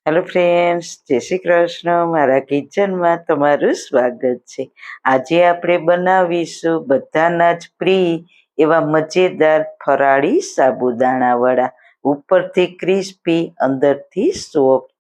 Hello friends, જય શ્રી કૃષ્ણ. મારા કિચનમાં તમારું સ્વાગત છે. આજે આપણે બનાવીશું બધાના જ પ્રિય એવા મજેદાર ફરાળી સાબુદાણા વડા, ઉપરથી ક્રિસ્પી, અંદરથી સોફ્ટ.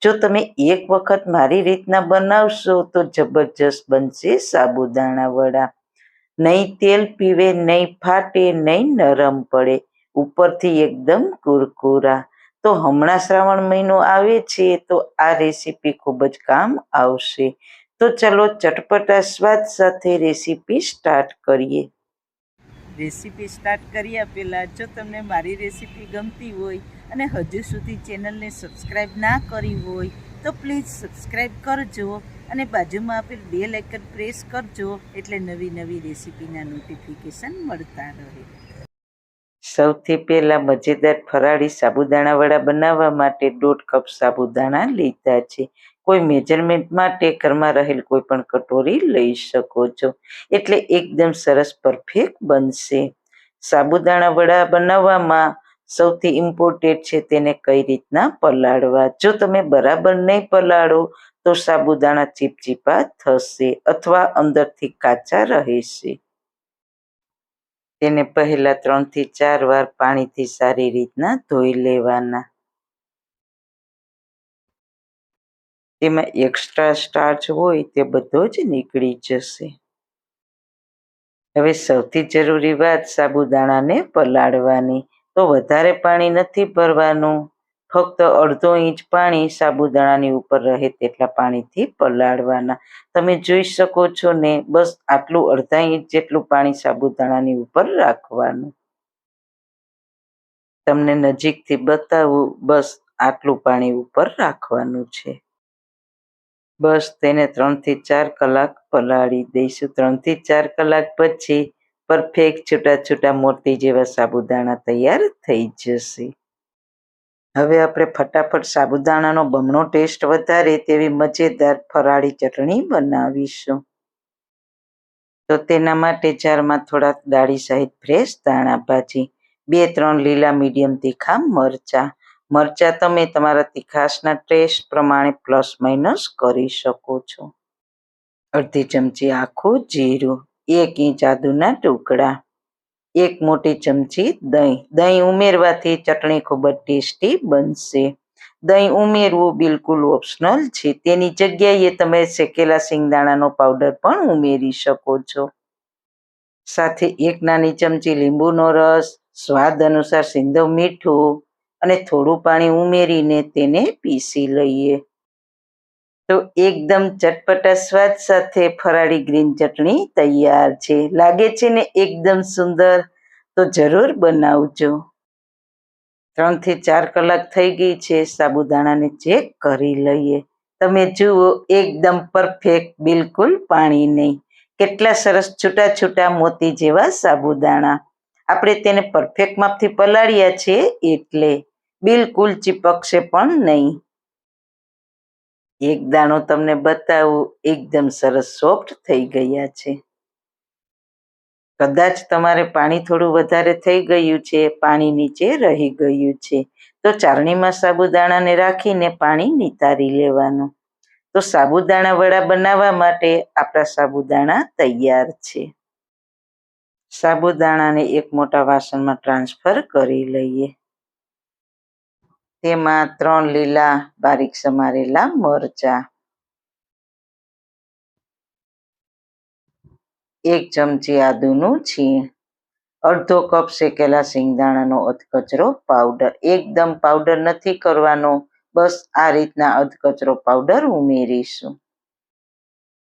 જો તમે એક વખત મારી રીતના બનાવશો તો જબરજસ્ત બનશે સાબુદાણા વડા. નહીં તેલ પીવે, નહીં ફાટે, નહીં નરમ પડે, ઉપરથી એકદમ કુરકુરા. તો હમણાં શ્રાવણ મહિનો આવે છે તો આ રેસીપી ખૂબ જ કામ આવશે. તો ચલો ચટપટા સ્વાદ સાથે રેસીપી સ્ટાર્ટ કરીએ. રેસીપી સ્ટાર્ટ કર્યા પહેલાં જો તમને મારી રેસીપી ગમતી હોય અને હજુ સુધી ચેનલને સબસ્ક્રાઈબ ના કરી હોય તો પ્લીઝ સબસ્ક્રાઈબ કરજો અને બાજુમાં આપેલ બેલ આઇકન પ્રેસ કરજો એટલે નવી નવી રેસીપીના નોટિફિકેશન મળતા રહે. સૌથી પહેલાં મજેદાર ફરાળી સાબુદાણા વડા બનાવવા માટે 1.5 કપ સાબુદાણા લીધા છે. કોઈ મેજરમેન્ટ માટે ઘરમાં રહેલ કોઈ પણ કટોરી લઈ શકો છો, એટલે એકદમ સરસ પરફેક્ટ બનશે. સાબુદાણા વડા બનાવવામાં સૌથી ઇમ્પોર્ટન્ટ છે તેને કઈ રીતના પલાળવા. જો તમે બરાબર નહીં પલાળો તો સાબુદાણા ચીપચીપા થશે અથવા અંદરથી કાચા રહેશે. તેને પહેલા 3 થી 4 વાર પાણીથી સારી રીતના ધોઈ લેવાના. તેમાં એક્સ્ટ્રા સ્ટાર્ચ હોય તે બધો જ નીકળી જશે. હવે સૌથી જરૂરી વાત સાબુદાણાને પલાળવાની. તો વધારે પાણી નથી ભરવાનું, ફક્ત 1/2 ઇંચ પાણી સાબુદાણાની ઉપર રહે તેટલા પાણીથી પલાળવાના. તમે જોઈ શકો છો ને, બસ આટલું 1/2 ઇંચ જેટલું પાણી સાબુદાણાની ઉપર રાખવાનું. તમને નજીકથી બતાવું, બસ આટલું પાણી ઉપર રાખવાનું છે. બસ તેને 3 થી 4 કલાક પલાળી દઈશું. 3 થી 4 કલાક પછી પરફેક્ટ છૂટા છૂટા મોતી જેવા સાબુદાણા તૈયાર થઈ જશે. હવે આપણે ફટાફટ સાબુદાણાનો બમણો ટેસ્ટ વધારે તેવી મજેદાર ફરાળી ચટણી બનાવીશું. તો તેના માટે જારમાં થોડાક ડાળી સહિત ફ્રેશ ધાણા ભાજી, 2-3 લીલા મીડિયમ તીખા મરચા તમે તમારા તીખાશના ટેસ્ટ પ્રમાણે પ્લસ માઇનસ કરી શકો છો. અડધી ચમચી આખું જીરું, 1 ઇંચ આદુના ટુકડા, 1 મોટી ચમચી દહીં. દહીં ઉમેરવાથી ચટણી ખૂબ જ ટેસ્ટી બનશે. દહીં ઉમેરવું બિલકુલ ઓપ્શનલ છે, તેની જગ્યાએ તમે શેકેલા શિંગદાણાનો પાવડર પણ ઉમેરી શકો છો. સાથે 1 નાની ચમચી લીંબુનો રસ, સ્વાદ અનુસાર સિંધવ મીઠું અને થોડું પાણી ઉમેરીને તેને પીસી લઈએ. તો એકદમ ચટપટા સ્વાદ સાથે ફરાળી ગ્રીન ચટણી તૈયાર છે. લાગે છે ને એકદમ સુંદર? તો જરૂર બનાવજો. 3 થી 4 કલાક થઈ ગઈ છે. સાબુદાણાને ચેક કરી લઈએ. તમે જુઓ, એકદમ પરફેક્ટ, બિલકુલ પાણી નહીં. કેટલા સરસ છૂટા છૂટા મોતી જેવા સાબુદાણા. આપણે તેને પરફેક્ટ માપથી પલાળ્યા છે એટલે બિલકુલ ચીપકશે પણ નહીં. એક દાણો તમને બતાવું, એકદમ સરસ સોફ્ટ થઈ ગયા છે. કદાચ તમારે પાણી થોડું વધારે થઈ ગયું છે, પાણી નીચે રહી ગયું છે, તો ચારણીમાં સાબુદાણાને રાખીને પાણી નિતારી લેવાનું. તો સાબુદાણા વડા બનાવવા માટે આપણા સાબુદાણા તૈયાર છે. સાબુદાણાને એક મોટા વાસણમાં ટ્રાન્સફર કરી લઈએ. તેમાં 3 લીલા બારીક સમારેલા મરચા, 1 ચમચી આદુનું છીણ, અડધો કપ શેકેલા શિંગદાણાનો અધકચરો પાવડર. એકદમ પાવડર નથી કરવાનો, બસ આ રીતના અધકચરો પાવડર ઉમેરીશું.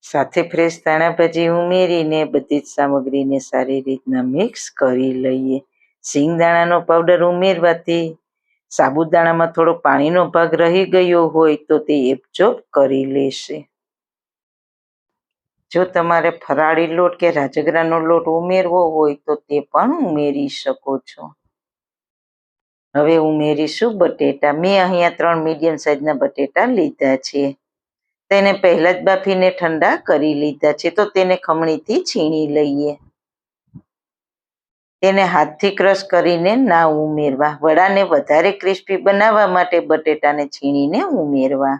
સાથે ફ્રેશ ધાણા ભાજી ઉમેરીને બધી જ સામગ્રીને સારી રીતના મિક્સ કરી લઈએ. શિંગદાણાનો પાવડર ઉમેરવાથી સાબુદાણામાં થોડો પાણીનો ભાગ રહી ગયો હોય તો તે એબ્ઝોર્બ કરી લેશે. જો તમારે ફરાળી લોટ કે રાજગરાનો લોટ ઉમેરવો હોય તો તે પણ ઉમેરી શકો છો. હવે ઉમેરીશું બટેટા. મેં અહીંયા 3 મીડિયમ સાઇઝના બટેટા લીધા છે. તેને પહેલા જ બાફીને ઠંડા કરી લીધા છે, તો તેને ખમણીથી છીણી લઈએ. તેને હાથથી ક્રશ કરીને ના ઉમેરવા. વડાને વધારે ક્રિસ્પી બનાવવા માટે બટેટાને છીણીને ઉમેરવા.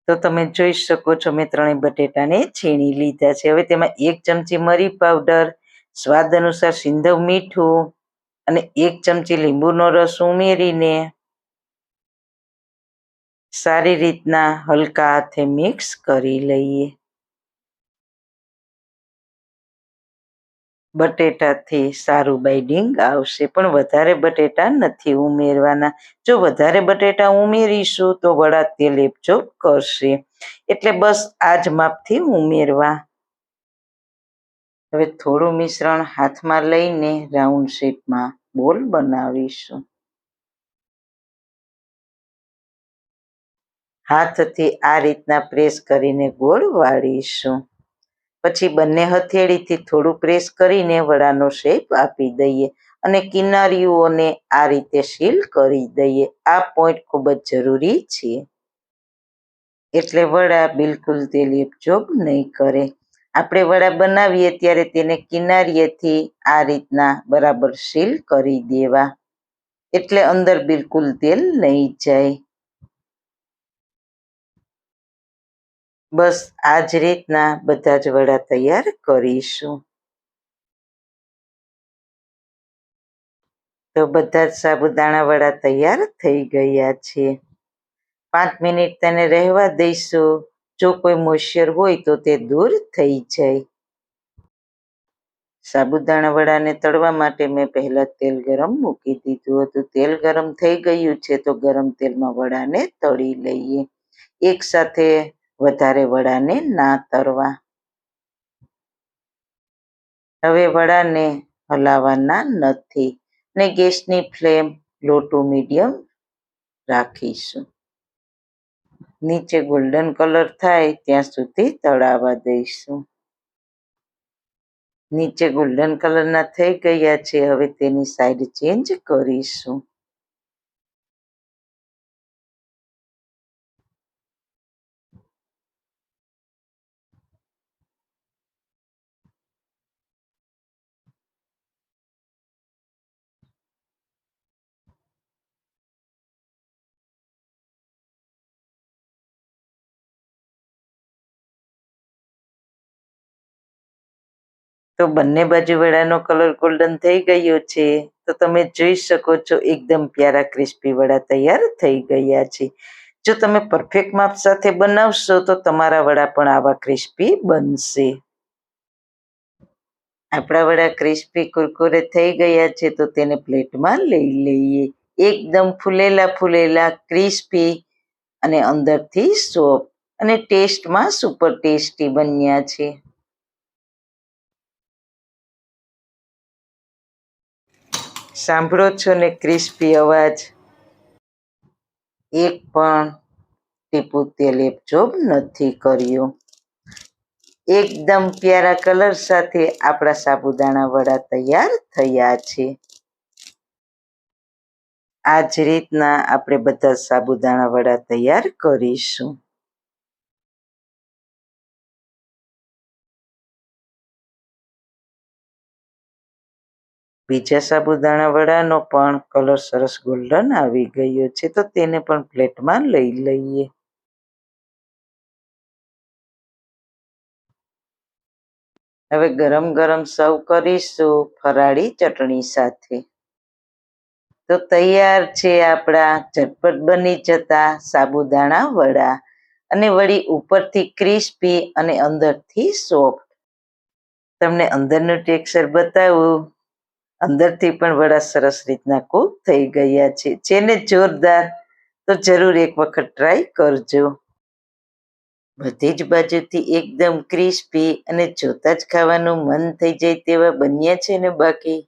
તો તમે જોઈ શકો છો મેં ત્રણેય બટેટાને છીણી લીધા છે. હવે તેમાં 1 ચમચી મરી પાવડર, સ્વાદ અનુસાર સિંધવ મીઠું અને 1 ચમચી લીંબુનો રસ ઉમેરીને સારી રીતના હલકા હાથે મિક્સ કરી લઈએ. બટેટાથી સારું બાઇડિંગ આવશે, પણ વધારે બટેટા નથી ઉમેરવાના. જો વધારે બટેટા ઉમેરીશું તો વડા તેલ એબઝોર્બ કરશે, એટલે બસ આ જ માપથી ઉમેરવા. હવે થોડું મિશ્રણ હાથમાં લઈને રાઉન્ડ શેપમાં બોલ બનાવીશું. હાથથી આ રીતના પ્રેસ કરીને ગોળ વાળીશું. પછી બંને હથેળીથી થોડું પ્રેસ કરીને વડાનો શેપ આપી દઈએ અને કિનારીઓને આ રીતે સીલ કરી દઈએ. આ પોઈન્ટ ખૂબ જ જરૂરી છે, એટલે વડા બિલકુલ તેલ એબઝોર્બ નહીં કરે. આપણે વડા બનાવીએ ત્યારે તેને કિનારીએથી આ રીતના બરાબર સીલ કરી દેવા, એટલે અંદર બિલકુલ તેલ નહીં જાય. બસ આ જ રીતના બધા જ વડા તૈયાર કરીશું. તો બધા જ સાબુદાણા વડા તૈયાર થઈ ગયા છે. 5 મિનિટ તેને રહેવા દઈશું. જો કોઈ મોઇશ્ચર હોય તો તે દૂર થઈ જાય. સાબુદાણા વડાને તળવા માટે મેં પહેલા તેલ ગરમ મૂકી દીધું હતું. તેલ ગરમ થઈ ગયું છે તો ગરમ તેલમાં વડાને તળી લઈએ. એક સાથે વધારે વડાને ના તળવા. હવે વડાને હલાવવાના નથી ને ગેસની ફ્લેમ લો ટુ મીડિયમ રાખીશું. નીચે ગોલ્ડન કલર થાય ત્યાં સુધી તળાવા દઈશું. નીચે ગોલ્ડન કલરના થઈ ગયા છે. હવે તેની સાઈડ ચેન્જ કરીશું. તો બંને બાજુ વડાનો કલર ગોલ્ડન થઈ ગયો છે. તો તમે જોઈ શકો છો એકદમ પ્યારા ક્રિસ્પી વડા તૈયાર થઈ ગયા છે. જો તમે પરફેક્ટ માપ સાથે બનાવશો તો તમારા વડા પણ આવા ક્રિસ્પી બનશે. આપણા વડા ક્રિસ્પી કુરકુરે થઈ ગયા છે તો તેને પ્લેટમાં લઈ લઈએ. એકદમ ફૂલેલા ફૂલેલા ક્રિસ્પી અને અંદરથી સોફ્ટ અને ટેસ્ટમાં સુપર ટેસ્ટી બન્યા છે. સાંભળો છો ને ક્રિસ્પી અવાજ? એક પણ ટીપું તેલ એબઝોર્બ નથી કર્યું. એકદમ પ્યારા કલર સાથે આપણા સાબુદાણા વડા તૈયાર થયા છે. આ જ રીતના આપણે બધા સાબુદાણા વડા તૈયાર કરીશું. બીજા સાબુદાણા વડાનો પણ કલર સરસ ગોલ્ડન આવી ગયો છે તો તેને પણ પ્લેટમાં લઈ લઈએ. હવે ગરમ ગરમ સર્વ કરીશું ફરાળી ચટણી સાથે. તો તૈયાર છે આપણા ઝટપટ બની જતા સાબુદાણા વડા, અને વળી ઉપરથી ક્રિસ્પી અને અંદરથી સોફ્ટ. તમને અંદરનું ટેક્સચર બતાવું. અંદરથી પણ વડા સરસ રીતના કૂક થઈ ગયા છે ને જોરદાર. તો જરૂર એક વખત ટ્રાય કરજો. બધી જ બાજુથી એકદમ ક્રિસ્પી અને જોતા જ ખાવાનું મન થઈ જાય તેવા બન્યા છે ને બાકી.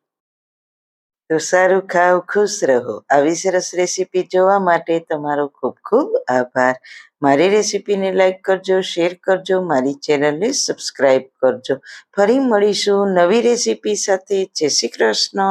તો સારું ખાઓ, ખુશ રહો. આવી સરસ રેસીપી જોવા માટે તમારો ખૂબ ખૂબ આભાર. મારી રેસીપીને લાઈક કરજો, શેર કરજો, મારી ચેનલને સબસ્ક્રાઈબ કરજો. ફરી મળીશું નવી રેસીપી સાથે. જય શ્રી કૃષ્ણ.